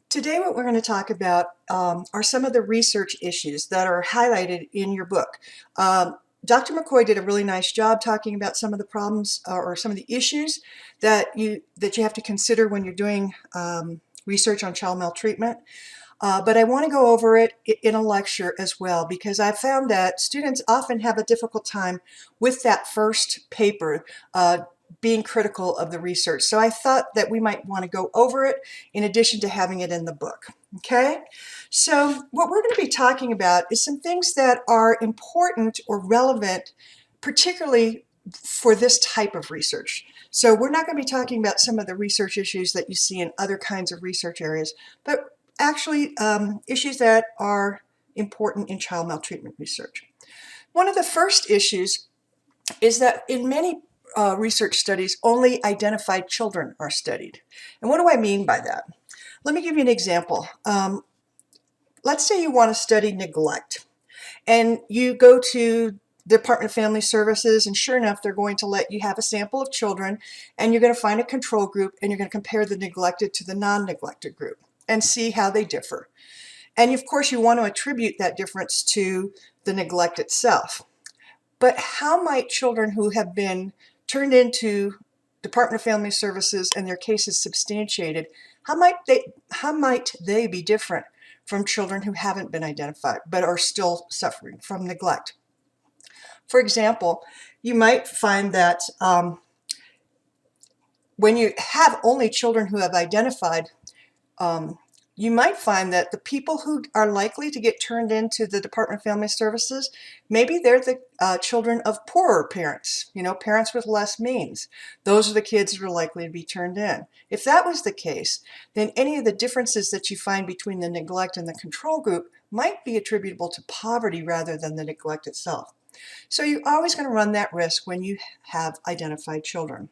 Today, what we're going to talk about are some of the research issues that are highlighted in your book. Dr. McCoy did a really nice job talking about some of the problems or some of the issues that you have to consider when you're doing research on child maltreatment. But I want to go over it in a lecture as well, because I found that students often have a difficult time with that first paper, being critical of the research. So I thought that we might want to go over it in addition to having it in the book. Okay? So what we're going to be talking about is some things that are important or relevant, particularly for this type of research. So we're not going to be talking about some of the research issues that you see in other kinds of research areas, but actually issues that are important in child maltreatment research. One of the first issues is that in many research studies, only identified children are studied. And what do I mean by that? Let me give you an example. Let's say you want to study neglect, and you go to the Department of Family Services, and sure enough, they're going to let you have a sample of children, and you're going to find a control group, and you're going to compare the neglected to the non-neglected group and see how they differ. And of course, you want to attribute that difference to the neglect itself. But how might children who have been turned into Department of Family Services and their cases substantiated, how might they be different from children who haven't been identified but are still suffering from neglect? For example, you might find that when you have only children who have identified, you might find that the people who are likely to get turned into the Department of Family Services, maybe they're the children of poorer parents, parents with less means. Those are the kids that are likely to be turned in. If that was the case, then any of the differences that you find between the neglect and the control group might be attributable to poverty rather than the neglect itself. So you're always going to run that risk when you have identified children.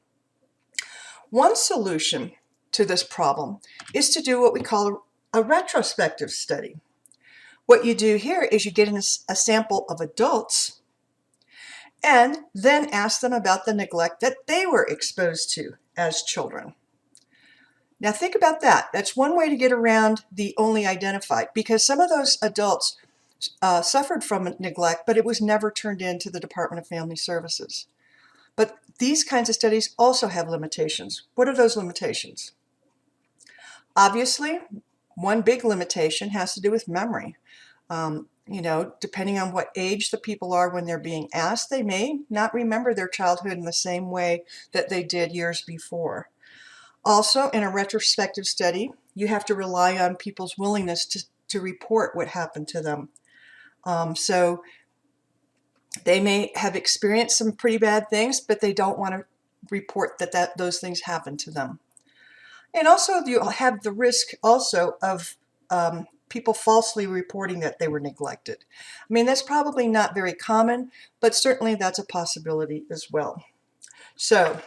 One solution to this problem is to do what we call a retrospective study. What you do here is you get a sample of adults and then ask them about the neglect that they were exposed to as children. Now think about that. That's one way to get around the only identified, because some of those adults suffered from neglect, but it was never turned into the Department of Family Services. But these kinds of studies also have limitations. What are those limitations? Obviously, one big limitation has to do with memory. Depending on what age the people are when they're being asked, they may not remember their childhood in the same way that they did years before. Also, in a retrospective study, you have to rely on people's willingness to report what happened to them. So they may have experienced some pretty bad things, but they don't want to report that those things happened to them. And also, you have the risk also of people falsely reporting that they were neglected. I mean, that's probably not very common, but certainly that's a possibility as well. So,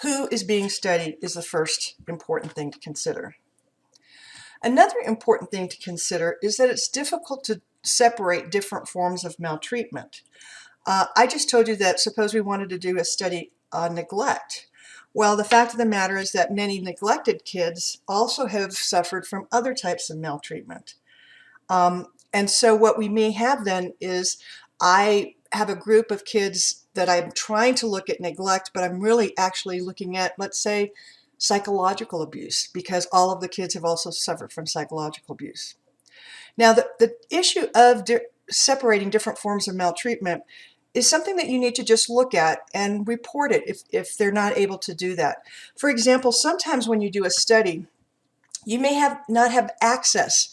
who is being studied is the first important thing to consider. Another important thing to consider is that it's difficult to separate different forms of maltreatment. I just told you that suppose we wanted to do a study on neglect. Well, the fact of the matter is that many neglected kids also have suffered from other types of maltreatment. And so what we may have then is I have a group of kids that I'm trying to look at neglect, but I'm really actually looking at, let's say, psychological abuse, because all of the kids have also suffered from psychological abuse. Now, the issue of separating different forms of maltreatment is something that you need to just look at and report it if they're not able to do that. For example, sometimes when you do a study, you may not have access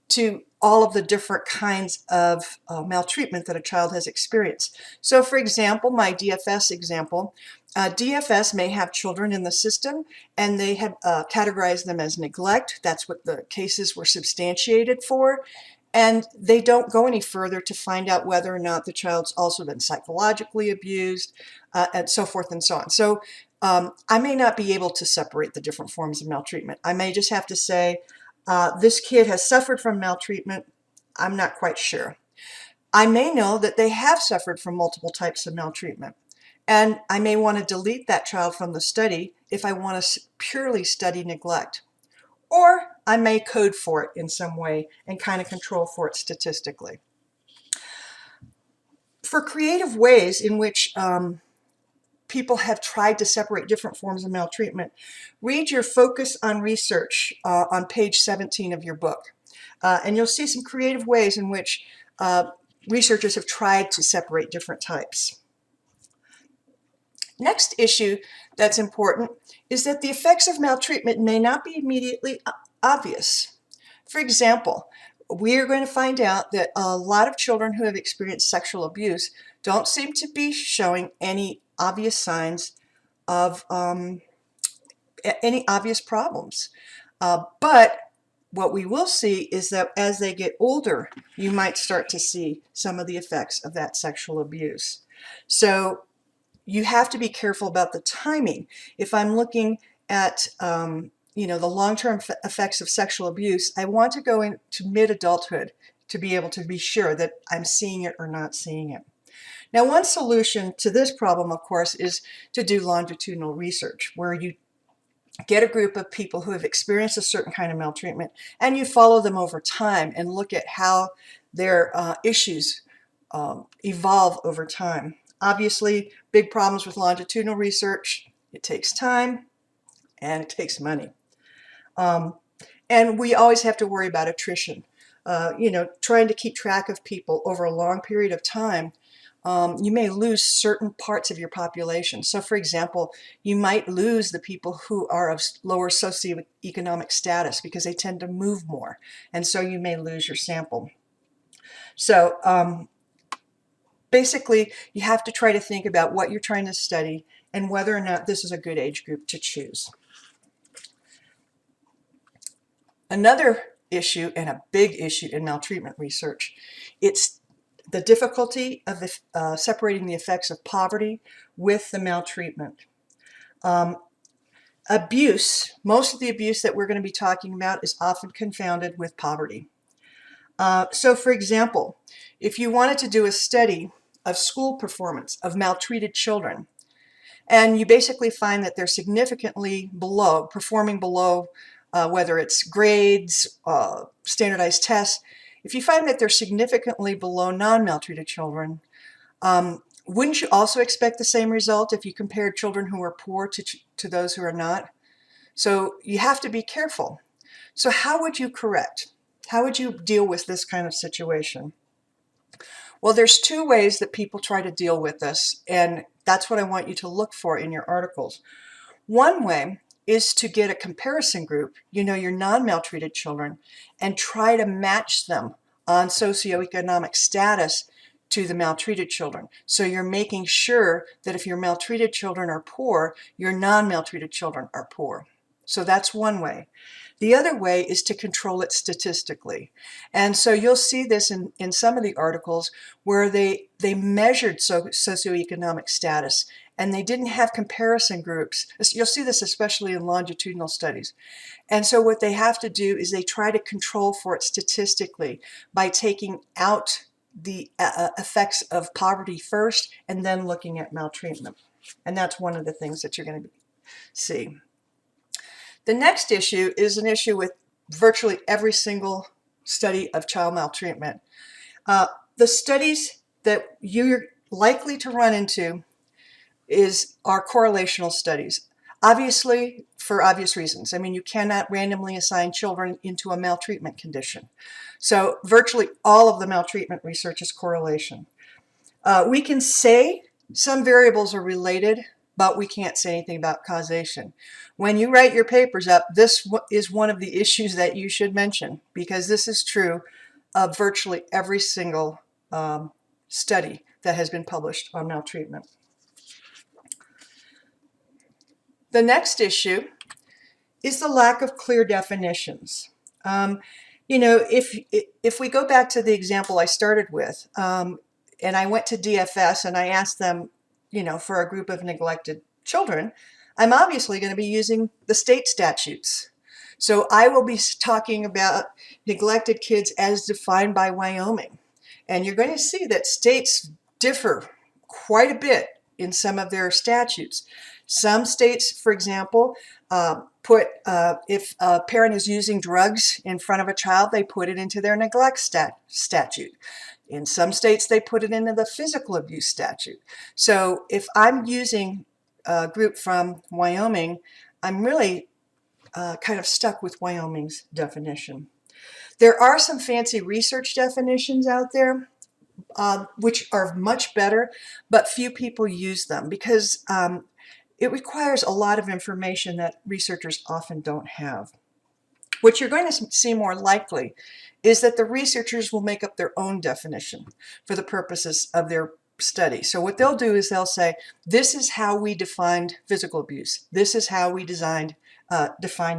to all of the different kinds of maltreatment that a child has experienced. So for example, my DFS example, DFS may have children in the system and they have categorized them as neglect. That's what the cases were substantiated for. And they don't go any further to find out whether or not the child's also been psychologically abused, and so forth and so on. So I may not be able to separate the different forms of maltreatment. I may just have to say, this kid has suffered from maltreatment. I'm not quite sure. I may know that they have suffered from multiple types of maltreatment. And I may want to delete that child from the study if I want to purely study neglect. or I may code for it in some way and kind of control for it statistically. For creative ways in which people have tried to separate different forms of maltreatment, read your Focus on Research on page 17 of your book. And you'll see some creative ways in which researchers have tried to separate different types. Next issue that's important is that the effects of maltreatment may not be immediately obvious. For example, we are going to find out that a lot of children who have experienced sexual abuse don't seem to be showing any obvious signs of any obvious problems. But what we will see is that as they get older, you might start to see some of the effects of that sexual abuse. So you have to be careful about the timing. If I'm looking at the long-term effects of sexual abuse, I want to go into mid-adulthood to be able to be sure that I'm seeing it or not seeing it. Now, one solution to this problem, of course, is to do longitudinal research, where you get a group of people who have experienced a certain kind of maltreatment and you follow them over time and look at how their issues evolve over time. Obviously, big problems with longitudinal research: it takes time and it takes money. And we always have to worry about attrition. Trying to keep track of people over a long period of time, you may lose certain parts of your population. So, for example, you might lose the people who are of lower socioeconomic status because they tend to move more, and so you may lose your sample. So, basically, you have to try to think about what you're trying to study and whether or not this is a good age group to choose. Another issue, and a big issue in maltreatment research, it's the difficulty of separating the effects of poverty with the maltreatment. Abuse, most of the abuse that we're going to be talking about is often confounded with poverty. So, for example, if you wanted to do a study of school performance of maltreated children, and you basically find that they're significantly below, performing below, whether it's grades, standardized tests, if you find that they're significantly below non-maltreated children, wouldn't you also expect the same result if you compared children who are poor to those who are not? So you have to be careful. So how would you correct? How would you deal with this kind of situation? Well, there's two ways that people try to deal with this, and that's what I want you to look for in your articles. One way is to get a comparison group, your non-maltreated children, and try to match them on socioeconomic status to the maltreated children. So you're making sure that if your maltreated children are poor, your non-maltreated children are poor. So that's one way. The other way is to control it statistically. And so you'll see this in some of the articles where they measured socioeconomic status, and they didn't have comparison groups. You'll see this especially in longitudinal studies. And so what they have to do is they try to control for it statistically by taking out the effects of poverty first and then looking at maltreatment. And that's one of the things that you're going to see. The next issue is an issue with virtually every single study of child maltreatment. The studies that you're likely to run into are correlational studies. Obviously, for obvious reasons. I mean, you cannot randomly assign children into a maltreatment condition. So virtually all of the maltreatment research is correlation. We can say some variables are related, but we can't say anything about causation. When you write your papers up, this is one of the issues that you should mention, because this is true of virtually every single study that has been published on maltreatment. The next issue is the lack of clear definitions. If we go back to the example I started with, and I went to DFS and I asked them, for a group of neglected children, I'm obviously going to be using the state statutes. So I will be talking about neglected kids as defined by Wyoming. And you're going to see that states differ quite a bit in some of their statutes. Some states, for example, if a parent is using drugs in front of a child, they put it into their neglect statute. In some states, they put it into the physical abuse statute. So if I'm using a group from Wyoming, I'm really kind of stuck with Wyoming's definition. There are some fancy research definitions out there, which are much better, but few people use them because it requires a lot of information that researchers often don't have. What you're going to see more likely is that the researchers will make up their own definition for the purposes of their study. So what they'll do is they'll say, this is how we defined physical abuse. This is how we defined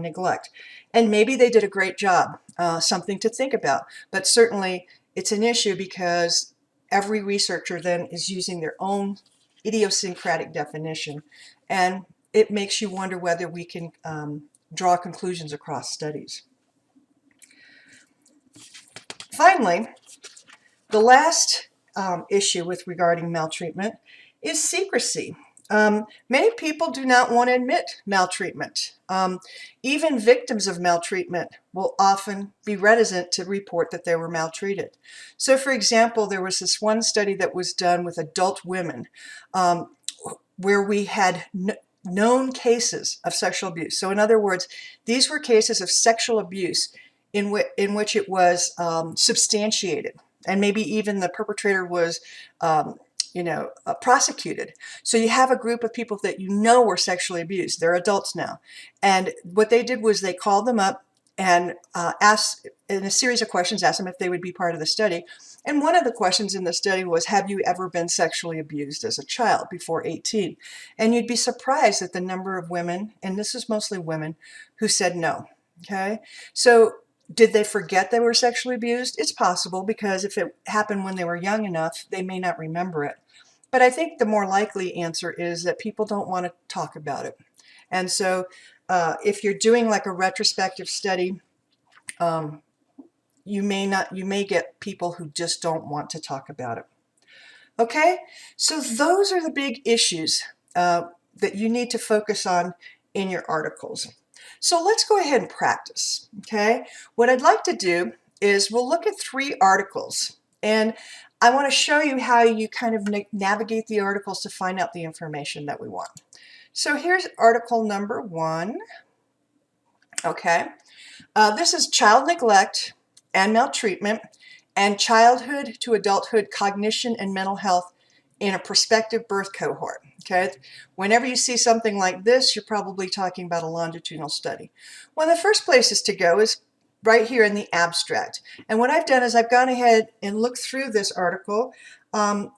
neglect. And maybe they did a great job, something to think about. But certainly it's an issue because every researcher then is using their own idiosyncratic definition. And it makes you wonder whether we can draw conclusions across studies. Finally, the last issue with regarding maltreatment is secrecy. Many people do not want to admit maltreatment. Even victims of maltreatment will often be reticent to report that they were maltreated. So for example, there was this one study that was done with adult women where we had known cases of sexual abuse. So in other words, these were cases of sexual abuse in which it was substantiated, and maybe even the perpetrator was prosecuted. So you have a group of people that you know were sexually abused. They're adults now. And what they did was they called them up and asked, in a series of questions, asked them if they would be part of the study. And one of the questions in the study was, have you ever been sexually abused as a child before 18? And you'd be surprised at the number of women, and this is mostly women, who said no. Okay? So did they forget they were sexually abused? It's possible, because if it happened when they were young enough, they may not remember it. But I think the more likely answer is that people don't want to talk about it. And so if you're doing like a retrospective study, you may get people who just don't want to talk about it. Okay, so those are the big issues that you need to focus on in your articles. So let's go ahead and practice. Okay, what I'd like to do is we'll look at 3 articles, and I want to show you how you kind of navigate the articles to find out the information that we want. So here's article number 1. Okay, this is child neglect and maltreatment and childhood to adulthood cognition and mental health in a prospective birth cohort. Okay, whenever you see something like this, you're probably talking about a longitudinal study. One of the first places to go is right here in the abstract. And what I've done is I've gone ahead and looked through this article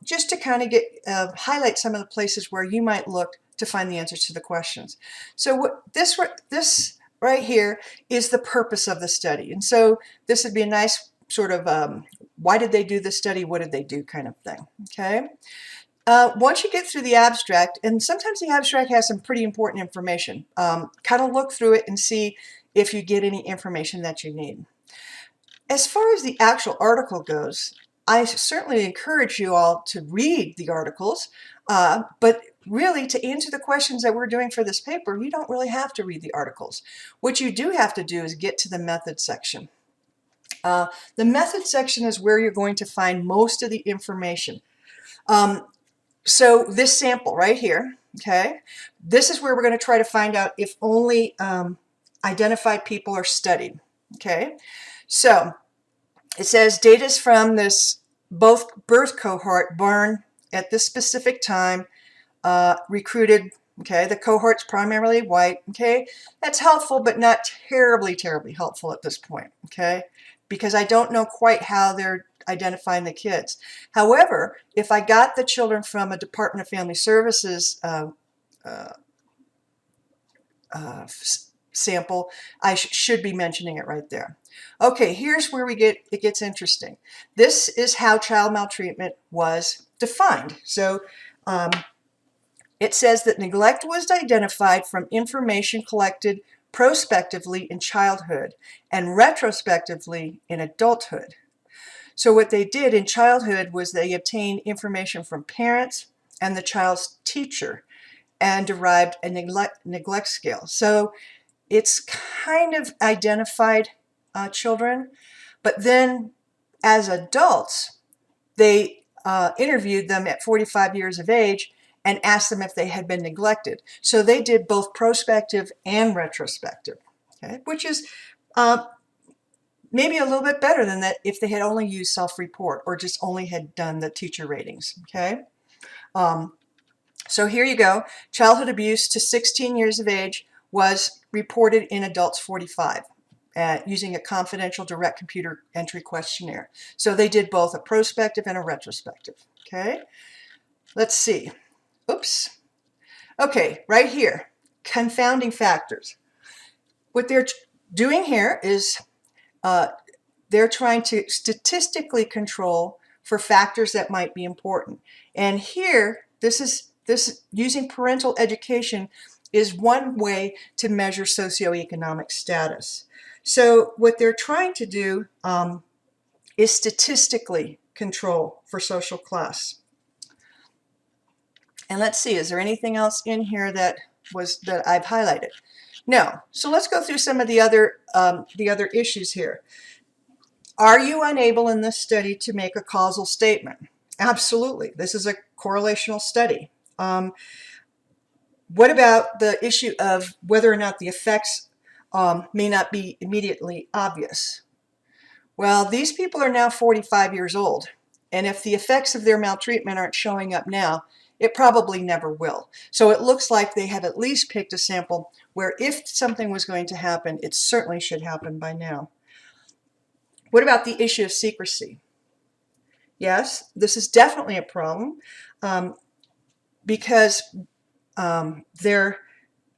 just to kind of highlight some of the places where you might look to find the answers to the questions. So what this right here is the purpose of the study. And so this would be a nice sort of why did they do this study, what did they do kind of thing. Okay. Once you get through the abstract, and sometimes the abstract has some pretty important information, kind of look through it and see if you get any information that you need. As far as the actual article goes, I certainly encourage you all to read the articles, but really to answer the questions that we're doing for this paper, you don't really have to read the articles. What you do have to do is get to the method section. The method section is where you're going to find most of the information. So this sample right here, okay, this is where we're going to try to find out if only identified people are studied. Okay, so it says data is from this both birth cohort born at this specific time, recruited. Okay, the cohort's primarily white. Okay, that's helpful, but not terribly helpful at this point. Okay, because I don't know quite how they're identifying the kids. However, if I got the children from a Department of Family Services sample, I should be mentioning it right there. Okay, here's where it gets interesting. This is how child maltreatment was defined. So it says that neglect was identified from information collected prospectively in childhood and retrospectively in adulthood. So what they did in childhood was they obtained information from parents and the child's teacher and derived a neglect scale. So it's kind of identified children, but then as adults, they interviewed them at 45 years of age and asked them if they had been neglected. So they did both prospective and retrospective, okay? Which is maybe a little bit better than that if they had only used self-report or just only had done the teacher ratings, okay? So here you go. Childhood abuse to 16 years of age was reported in adults 45 using a confidential direct computer entry questionnaire. So they did both a prospective and a retrospective, okay? Let's see. Oops. Okay, right here, confounding factors. What they're doing here is they're trying to statistically control for factors that might be important. And here, this using parental education is one way to measure socioeconomic status. So what they're trying to do is statistically control for social class. And let's see, is there anything else in here that I've highlighted? No. So let's go through some of the other issues here. Are you unable in this study to make a causal statement? Absolutely. This is a correlational study. What about the issue of whether or not the effects may not be immediately obvious? Well, these people are now 45 years old, and if the effects of their maltreatment aren't showing up now, it probably never will. So it looks like they have at least picked a sample where if something was going to happen, it certainly should happen by now. What about the issue of secrecy? Yes, this is definitely a problem because their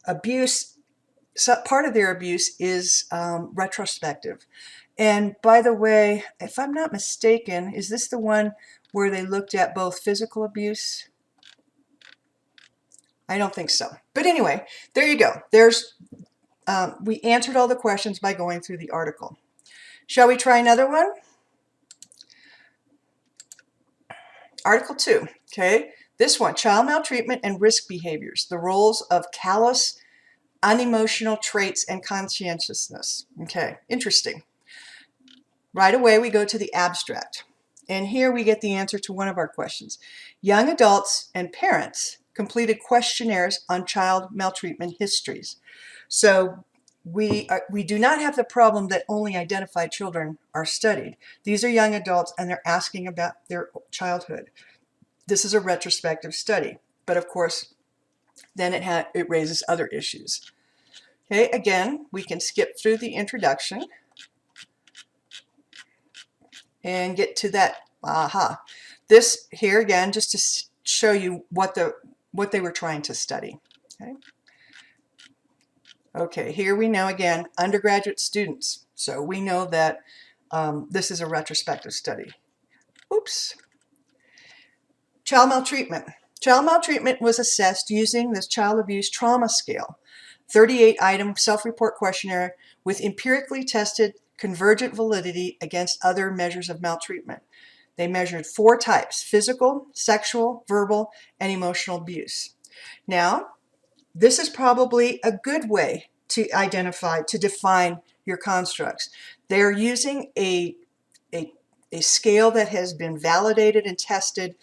abuse, part of their abuse is retrospective. And by the way, if I'm not mistaken, is this the one where they looked at both physical abuse? I don't think so. But anyway, there you go. We answered all the questions by going through the article. Shall we try another one? Article 2, okay? This one, child maltreatment and risk behaviors, the roles of callous, unemotional traits and conscientiousness. Okay, interesting. Right away, we go to the abstract. And here we get the answer to one of our questions. Young adults and parents completed questionnaires on child maltreatment histories. So we do not have the problem that only identified children are studied. These are young adults and they're asking about their childhood. This is a retrospective study, but of course, then it raises other issues. Okay, again, we can skip through the introduction and get to that aha. This here again, just to show you what they were trying to study. Okay. Okay, here we know again, undergraduate students. So we know that this is a retrospective study. Oops. Child maltreatment. Child maltreatment was assessed using this child abuse trauma scale, 38-item self-report questionnaire with empirically tested convergent validity against other measures of maltreatment. They measured 4 types: physical, sexual, verbal, and emotional abuse. Now, this is probably a good way to define your constructs. They're using a scale that has been validated and tested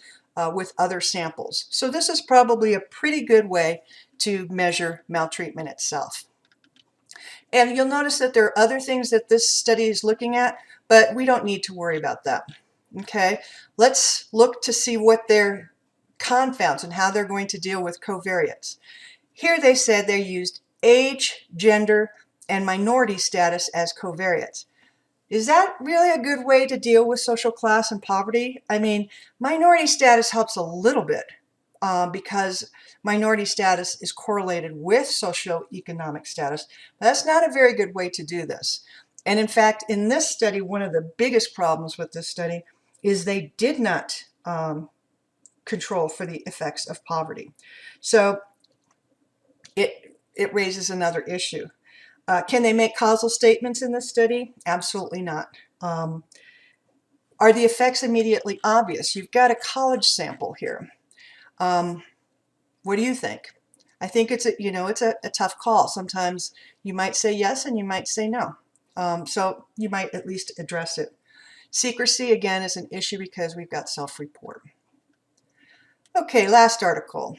with other samples. So this is probably a pretty good way to measure maltreatment itself. And you'll notice that there are other things that this study is looking at, but we don't need to worry about that. Okay, let's look to see what their confounds and how they're going to deal with covariates. Here they said they used age, gender, and minority status as covariates. Is that really a good way to deal with social class and poverty? I mean, minority status helps a little bit because minority status is correlated with socioeconomic status. But that's not a very good way to do this. And in fact, in this study, one of the biggest problems with this study is they did not control for the effects of poverty. So it raises another issue. Can they make causal statements in this study? Absolutely not. Are the effects immediately obvious? You've got a college sample here. What do you think? I think it's a tough call. Sometimes, You might say yes and you might say no. So you might at least address it. Secrecy, again, is an issue because we've got self-report. Okay, last article.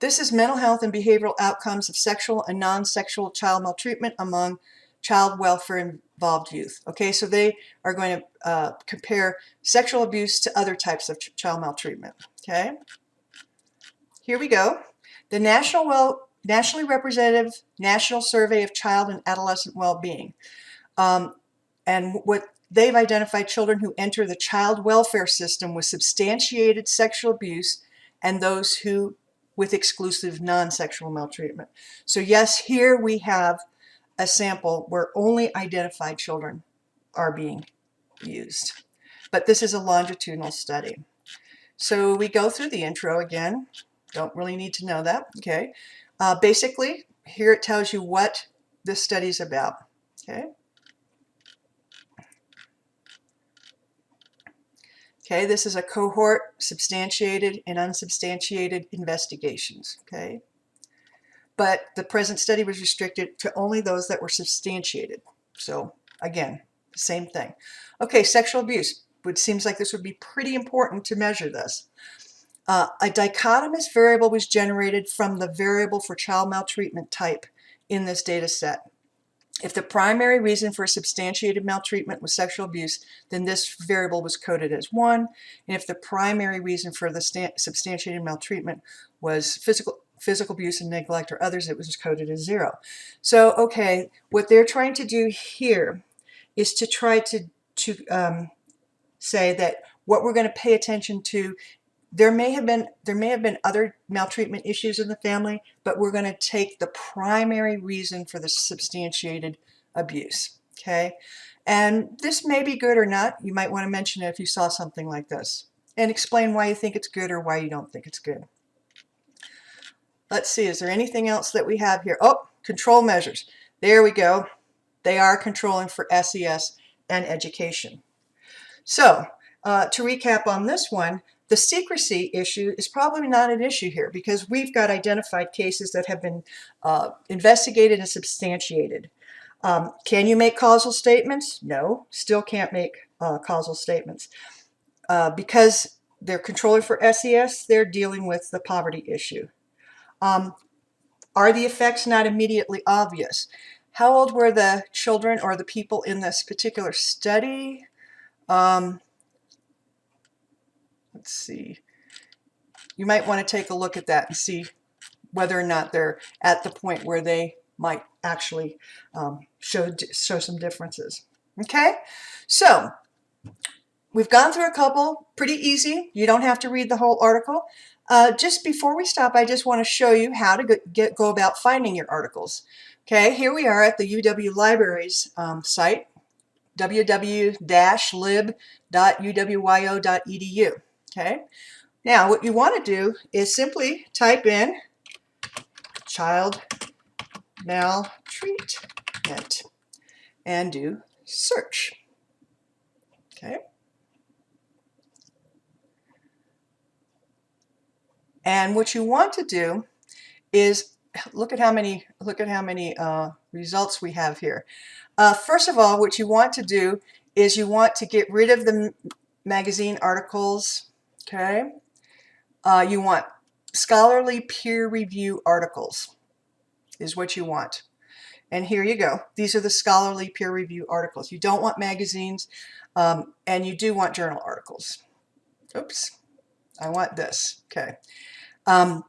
This is mental health and behavioral outcomes of sexual and non-sexual child maltreatment among child welfare involved youth. Okay, so they are going to compare sexual abuse to other types of child maltreatment. Okay, here we go. The nationally representative National Survey of Child and Adolescent Well-Being. And what they've identified children who enter the child welfare system with substantiated sexual abuse and those who with exclusive non-sexual maltreatment. So yes, here we have a sample where only identified children are being used. But this is a longitudinal study. So we go through the intro again. Don't really need to know that, okay? Basically, here it tells you what this study is about, okay? Okay, this is a cohort, substantiated and unsubstantiated investigations, okay? But the present study was restricted to only those that were substantiated. So again, same thing. Okay, sexual abuse, which seems like this would be pretty important to measure this. A dichotomous variable was generated from the variable for child maltreatment type in this data set. If the primary reason for substantiated maltreatment was sexual abuse, then this variable was coded as 1. And if the primary reason for the substantiated maltreatment was physical abuse and neglect or others, it was coded as 0. So, okay, what they're trying to do here is to try to say that what we're going to pay attention to, there may have been other maltreatment issues in the family, but we're going to take the primary reason for the substantiated abuse, okay? And this may be good or not. You might want to mention it if you saw something like this and explain why you think it's good or why you don't think it's good. Let's see, is there anything else that we have here? Oh, control measures. There we go. They are controlling for SES and education. So, to recap on this one, the secrecy issue is probably not an issue here because we've got identified cases that have been investigated and substantiated. Can you make causal statements? No, still can't make causal statements. Because they're controlling for SES, they're dealing with the poverty issue. Are the effects not immediately obvious? How old were the children or the people in this particular study? Let's see. You might want to take a look at that and see whether or not they're at the point where they might actually show some differences. Okay, so we've gone through a couple, pretty easy. You don't have to read the whole article. Just before we stop, I just want to show you how to go about finding your articles. Okay, here we are at the UW Libraries site, www.lib.uwyo.edu. Okay, now what you want to do is simply type in child maltreatment and do search. Okay, and what you want to do is look at how many results we have here. First of all, what you want to do is you want to get rid of the magazine articles. Okay, you want scholarly peer review articles is what you want. And here you go. These are the scholarly peer review articles. You don't want magazines, and you do want journal articles. Oops, I want this. Okay. And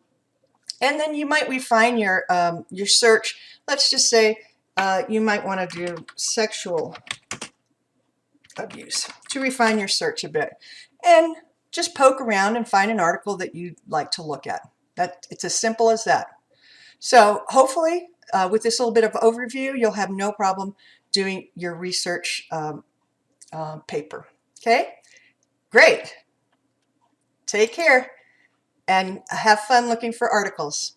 then you might refine your search. Let's just say you might want to do sexual abuse to refine your search a bit. And just poke around and find an article that you'd like to look at. It's as simple as that. So hopefully with this little bit of overview, you'll have no problem doing your research paper. Okay? Great. Take care and have fun looking for articles.